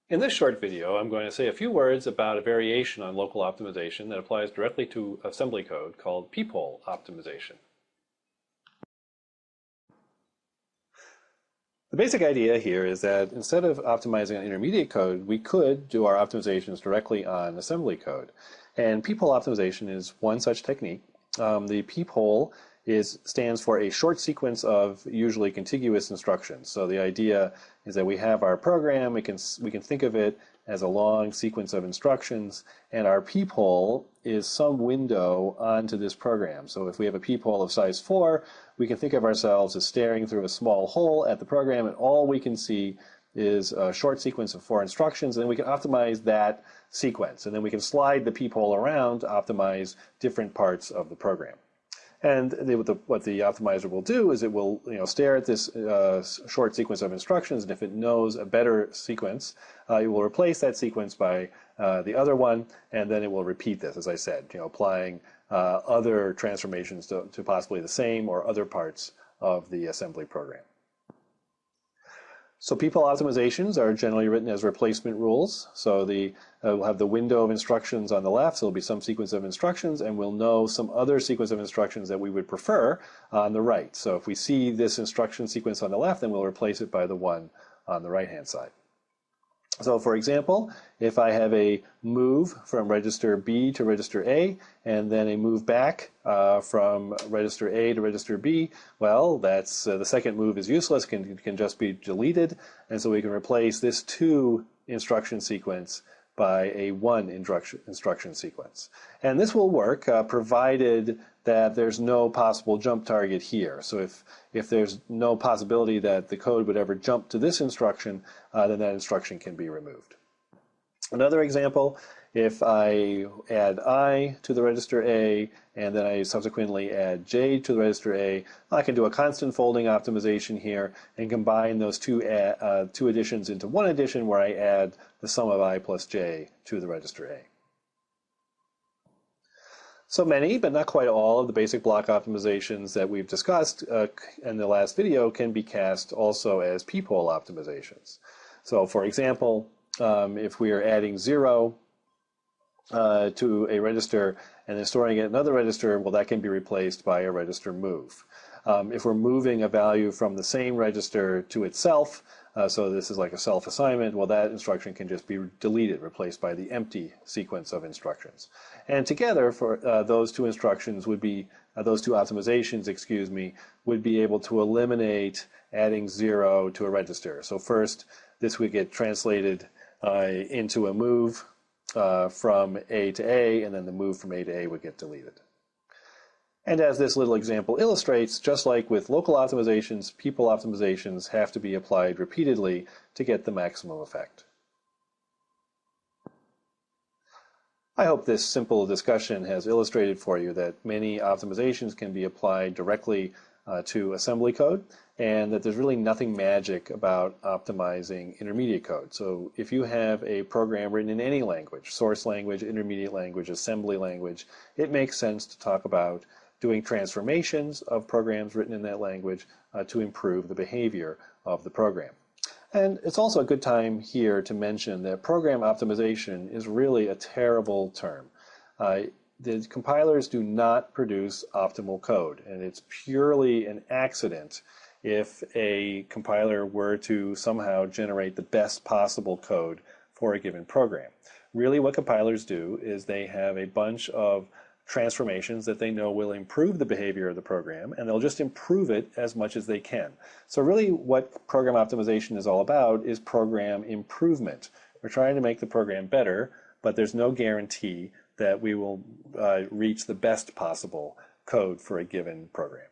In this short video, I'm going to say a few words about a variation on local optimization that applies directly to assembly code called Peephole Optimization. The basic idea here is that instead of optimizing on intermediate code, we could do our optimizations directly on assembly code. And Peephole optimization is one such technique. The peephole stands for a short sequence of usually contiguous instructions. So the idea is that we have our program, we can think of it as a long sequence of instructions, and our peephole is some window onto this program. So if we have a peephole of size 4, we can think of ourselves as staring through a small hole at the program, and all we can see is a short sequence of 4 instructions, and then we can optimize that sequence, and then we can slide the peephole around to optimize different parts of the program. And what the optimizer will do is it will stare at this short sequence of instructions, and if it knows a better sequence, it will replace that sequence by the other one, and then it will repeat this, as I said, applying other transformations to possibly the same or other parts of the assembly program. So peephole optimizations are generally written as replacement rules. So we'll have the window of instructions on the left, so there'll be some sequence of instructions, and we'll know some other sequence of instructions that we would prefer on the right. So if we see this instruction sequence on the left, then we'll replace it by the one on the right-hand side. So for example, if I have a move from register B to register A, and then a move back from register A to register B, well, that's the second move is useless, can just be deleted, and so we can replace this 2 instruction sequence by a 1 instruction sequence. And this will work provided that there's no possible jump target here. So if there's no possibility that the code would ever jump to this instruction, then that instruction can be removed. Another example, if I add I to the register A, and then I subsequently add J to the register A, I can do a constant folding optimization here and combine those two additions into one addition where I add the sum of I plus J to the register A. So many, but not quite all, of the basic block optimizations that we've discussed in the last video can be cast also as peephole optimizations. So for example, if we are adding 0 to a register and then storing it in another register, well, that can be replaced by a register move. If we're moving a value from the same register to itself, so this is like a self-assignment, well, that instruction can just be deleted, replaced by the empty sequence of instructions. And together, for those two instructions would be, those two optimizations, excuse me, would be able to eliminate adding 0 to a register. So first, this would get translated into a move from A to A, and then the move from A to A would get deleted. And as this little example illustrates, just like with local optimizations, peephole optimizations have to be applied repeatedly to get the maximum effect. I hope this simple discussion has illustrated for you that many optimizations can be applied directly to assembly code, and that there's really nothing magic about optimizing intermediate code. So if you have a program written in any language, source language, intermediate language, assembly language, it makes sense to talk about doing transformations of programs written in that language to improve the behavior of the program. And it's also a good time here to mention that program optimization is really a terrible term. The compilers do not produce optimal code, and it's purely an accident if a compiler were to somehow generate the best possible code for a given program. Really what compilers do is they have a bunch of transformations that they know will improve the behavior of the program, and they'll just improve it as much as they can. So really what program optimization is all about is program improvement. We're trying to make the program better, but there's no guarantee that we will reach the best possible code for a given program.